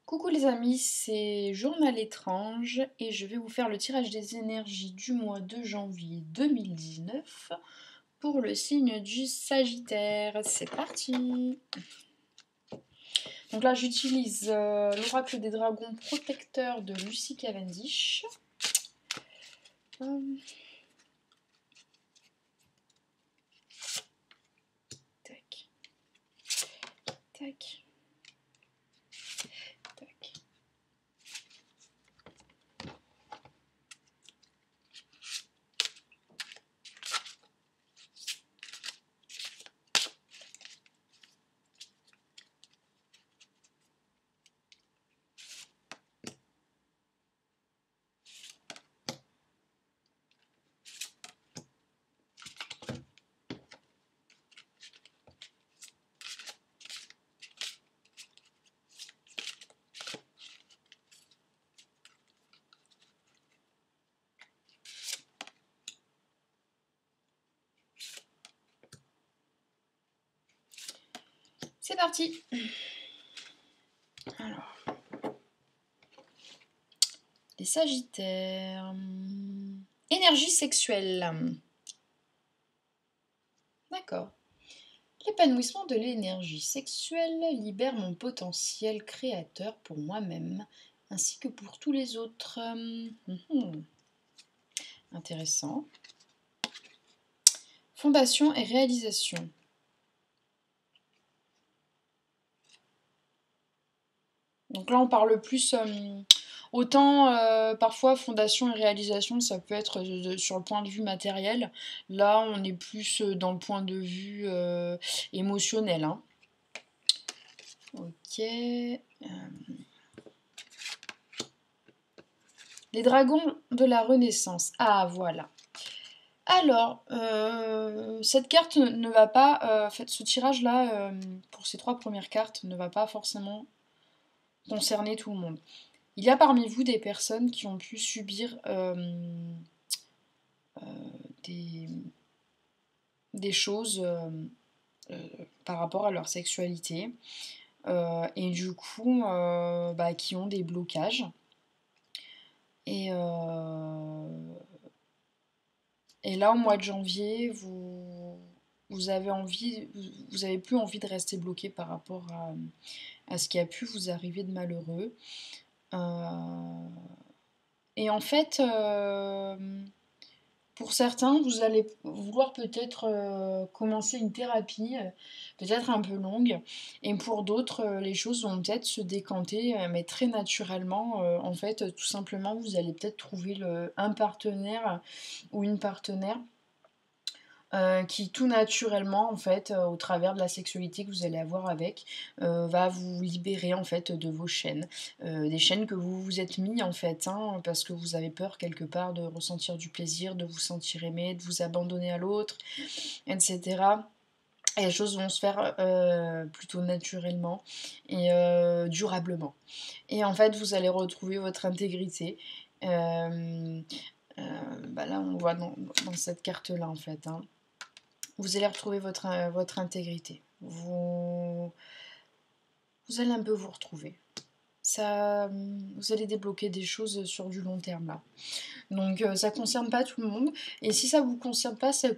Coucou les amis, c'est Journal étrange et je vais vous faire le tirage des énergies du mois de janvier 2019 pour le signe du Sagittaire. C'est parti! Donc là j'utilise l'oracle des dragons protecteur de Lucy Cavendish. Tac. Tac. Tac. C'est parti! Alors, les Sagittaires. Énergie sexuelle. D'accord. L'épanouissement de l'énergie sexuelle libère mon potentiel créateur pour moi-même ainsi que pour tous les autres. Intéressant. Fondation et réalisation. Donc là, on parle plus. Autant parfois fondation et réalisation, ça peut être sur le point de vue matériel. Là, on est plus dans le point de vue émotionnel. Hein. Ok. Les dragons de la Renaissance. Ah, voilà. Alors, cette carte ne va pas... en fait, ce tirage-là, pour ces 3 premières cartes, ne va pas forcément concerner tout le monde. Il y a parmi vous des personnes qui ont pu subir des choses par rapport à leur sexualité et du coup qui ont des blocages. Et là, au mois de janvier, vous avez plus envie de rester bloqué par rapport à ce qui a pu vous arriver de malheureux. Et en fait, pour certains, vous allez vouloir peut-être commencer une thérapie, peut-être un peu longue, et pour d'autres, les choses vont peut-être se décanter, mais très naturellement. En fait, tout simplement, vous allez peut-être trouver un partenaire ou une partenaire qui tout naturellement, en fait, au travers de la sexualité que vous allez avoir avec, va vous libérer en fait de vos chaînes, des chaînes que vous vous êtes mis en fait, hein, parce que vous avez peur quelque part de ressentir du plaisir, de vous sentir aimé, de vous abandonner à l'autre, etc. Et les choses vont se faire plutôt naturellement et durablement. Et en fait, vous allez retrouver votre intégrité. Là, on voit dans cette carte-là, en fait. Hein. Vous allez retrouver votre intégrité. Vous allez un peu vous retrouver. Vous allez débloquer des choses sur du long terme là. Donc ça ne concerne pas tout le monde. Et si ça ne vous concerne pas, ça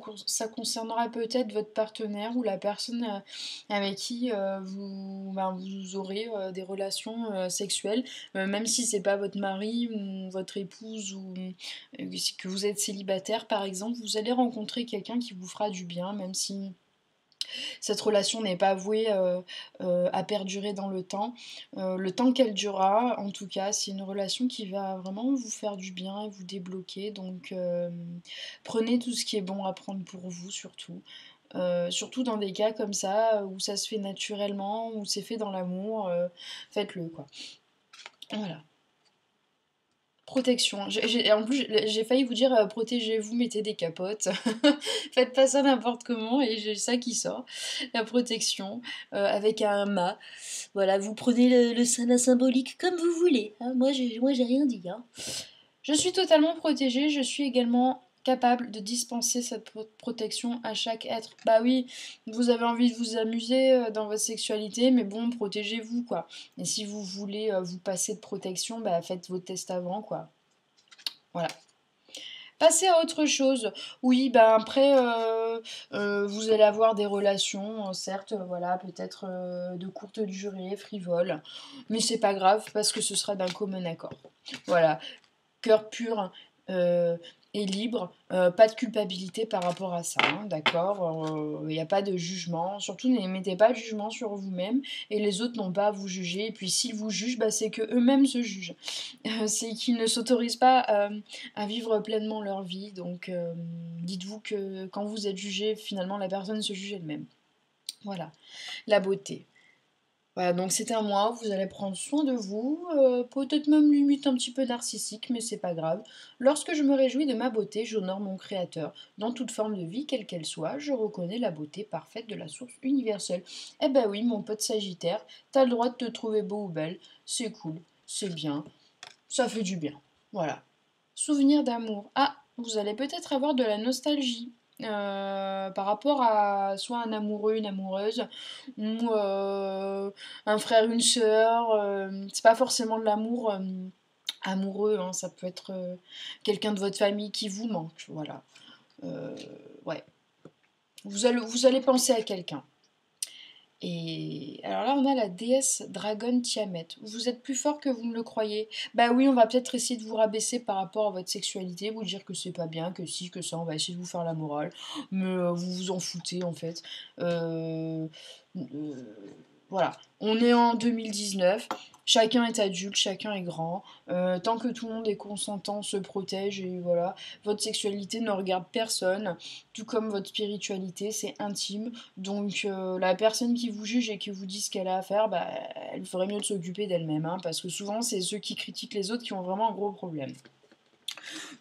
concernera peut-être votre partenaire ou la personne avec qui vous aurez des relations sexuelles. Même si c'est pas votre mari ou votre épouse ou que vous êtes célibataire par exemple, vous allez rencontrer quelqu'un qui vous fera du bien, même si cette relation n'est pas vouée à perdurer dans le temps qu'elle durera, en tout cas, c'est une relation qui va vraiment vous faire du bien et vous débloquer. Donc, prenez tout ce qui est bon à prendre pour vous, surtout. Surtout dans des cas comme ça, où ça se fait naturellement, où c'est fait dans l'amour, faites-le, quoi. Voilà. Protection. En plus, j'ai failli vous dire protégez-vous, mettez des capotes. Faites pas ça n'importe comment et j'ai ça qui sort. La protection avec un mât. Voilà, vous prenez la symbolique comme vous voulez. Hein. Moi, j'ai rien dit. Hein. Je suis totalement protégée. Je suis également capable de dispenser cette protection à chaque être. Bah oui, vous avez envie de vous amuser dans votre sexualité, mais bon, protégez-vous, quoi. Et si vous voulez vous passer de protection, bah faites vos tests avant, quoi. Voilà. Passez à autre chose. Oui, ben après, vous allez avoir des relations, certes, voilà, peut-être de courte durée, frivoles, mais c'est pas grave parce que ce sera d'un commun accord. Voilà, cœur pur euh, et libre, pas de culpabilité par rapport à ça, hein, d'accord. Il n'y a pas de jugement, surtout n'émettez pas de jugement sur vous-même et les autres n'ont pas à vous juger. Et puis s'ils vous jugent, bah, c'est que eux-mêmes se jugent. C'est qu'ils ne s'autorisent pas à vivre pleinement leur vie. Donc dites-vous que quand vous êtes jugé, finalement la personne se juge elle-même. Voilà, la beauté. Voilà, donc c'est un mois, vous allez prendre soin de vous, peut-être même limite un petit peu narcissique, mais c'est pas grave. Lorsque je me réjouis de ma beauté, j'honore mon créateur. Dans toute forme de vie, quelle qu'elle soit, je reconnais la beauté parfaite de la source universelle. Eh ben oui, mon pote Sagittaire, t'as le droit de te trouver beau ou belle, c'est cool, c'est bien, ça fait du bien. Voilà. Souvenir d'amour. Ah, vous allez peut-être avoir de la nostalgie. Par rapport à soit un amoureux, une amoureuse, ou un frère, une sœur. C'est pas forcément de l'amour amoureux, hein, ça peut être quelqu'un de votre famille qui vous manque. Voilà. Euh, ouais. Vous allez penser à quelqu'un. Et alors là, on a la déesse dragonne Tiamat. Vous êtes plus fort que vous ne le croyez. Bah oui, on va peut-être essayer de vous rabaisser par rapport à votre sexualité, vous dire que c'est pas bien, que si, que ça, on va essayer de vous faire la morale. Mais vous vous en foutez en fait. Euh, euh, voilà, on est en 2019. Chacun est adulte, chacun est grand. Tant que tout le monde est consentant, se protège et voilà. Votre sexualité ne regarde personne, tout comme votre spiritualité, c'est intime. Donc la personne qui vous juge et qui vous dit ce qu'elle a à faire, bah, elle ferait mieux de s'occuper d'elle-même, hein, parce que souvent c'est ceux qui critiquent les autres qui ont vraiment un gros problème.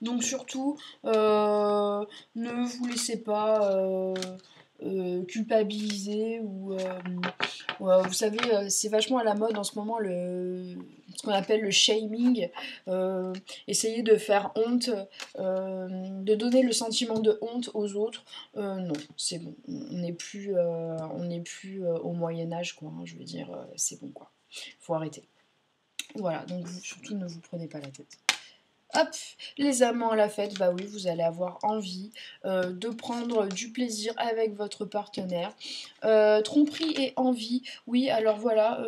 Donc surtout, ne vous laissez pas culpabiliser ou vous savez, c'est vachement à la mode en ce moment ce qu'on appelle le shaming. Essayer de faire honte, de donner le sentiment de honte aux autres. Non, c'est bon. On n'est plus au Moyen Âge, quoi, hein, je veux dire, c'est bon, quoi. Faut arrêter. Voilà, donc surtout ne vous prenez pas la tête. Hop, les amants à la fête, bah oui, vous allez avoir envie de prendre du plaisir avec votre partenaire. Tromperie et envie, oui, alors voilà,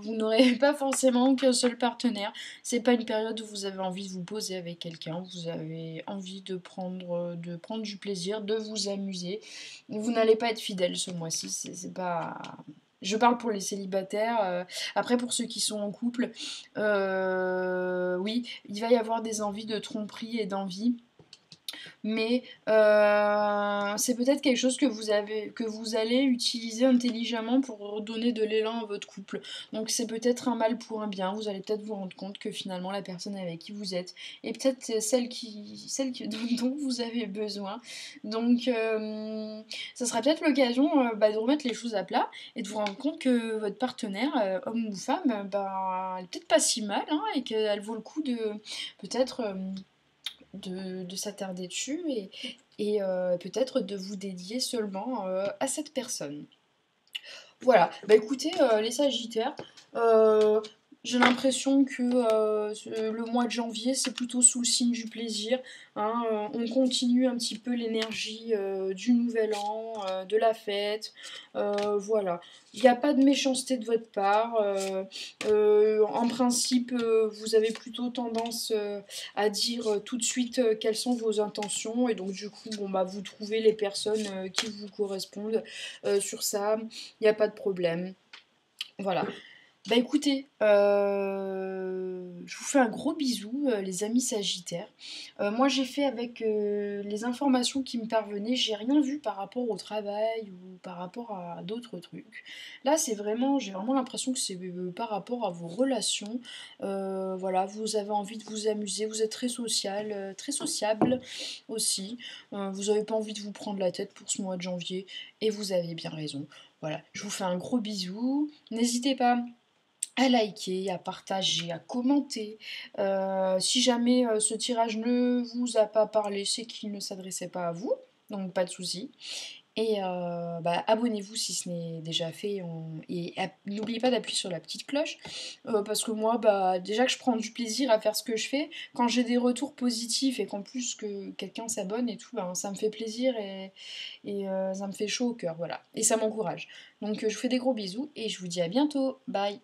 vous n'aurez pas forcément qu'un seul partenaire. C'est pas une période où vous avez envie de vous poser avec quelqu'un, vous avez envie de prendre du plaisir, de vous amuser. Vous n'allez pas être fidèle ce mois-ci, c'est pas. Je parle pour les célibataires. Après, pour ceux qui sont en couple, oui, il va y avoir des envies de tromperie et d'envie, mais c'est peut-être quelque chose que vous allez utiliser intelligemment pour donner de l'élan à votre couple. Donc c'est peut-être un mal pour un bien. Vous allez peut-être vous rendre compte que finalement la personne avec qui vous êtes est peut-être dont vous avez besoin. Donc ça sera peut-être l'occasion de remettre les choses à plat et de vous rendre compte que votre partenaire, homme ou femme, elle est peut-être pas si mal, hein, et qu'elle vaut le coup de peut-être de s'attarder dessus et peut-être de vous dédier seulement à cette personne. Voilà, bah écoutez, les Sagittaires, euh, j'ai l'impression que le mois de janvier, c'est plutôt sous le signe du plaisir, hein. On continue un petit peu l'énergie du nouvel an, de la fête. Voilà, il n'y a pas de méchanceté de votre part. En principe, vous avez plutôt tendance à dire tout de suite quelles sont vos intentions. Et donc, du coup, bon, bah, vous trouvez les personnes qui vous correspondent sur ça. Il n'y a pas de problème. Voilà. Bah écoutez, je vous fais un gros bisou, les amis Sagittaires. Moi j'ai fait avec les informations qui me parvenaient, j'ai rien vu par rapport au travail ou par rapport à d'autres trucs. Là j'ai vraiment l'impression que c'est par rapport à vos relations. Voilà, vous avez envie de vous amuser, vous êtes très social, très sociable aussi. Vous n'avez pas envie de vous prendre la tête pour ce mois de janvier et vous avez bien raison. Voilà, je vous fais un gros bisou. N'hésitez pas à liker, à partager, à commenter. Si jamais ce tirage ne vous a pas parlé, c'est qu'il ne s'adressait pas à vous, donc pas de souci. Et abonnez-vous si ce n'est déjà fait. N'oubliez pas d'appuyer sur la petite cloche. Parce que moi, déjà que je prends du plaisir à faire ce que je fais, quand j'ai des retours positifs et qu'en plus que quelqu'un s'abonne et tout, ça me fait plaisir et ça me fait chaud au cœur. Voilà. Et ça m'encourage. Donc je vous fais des gros bisous et je vous dis à bientôt. Bye.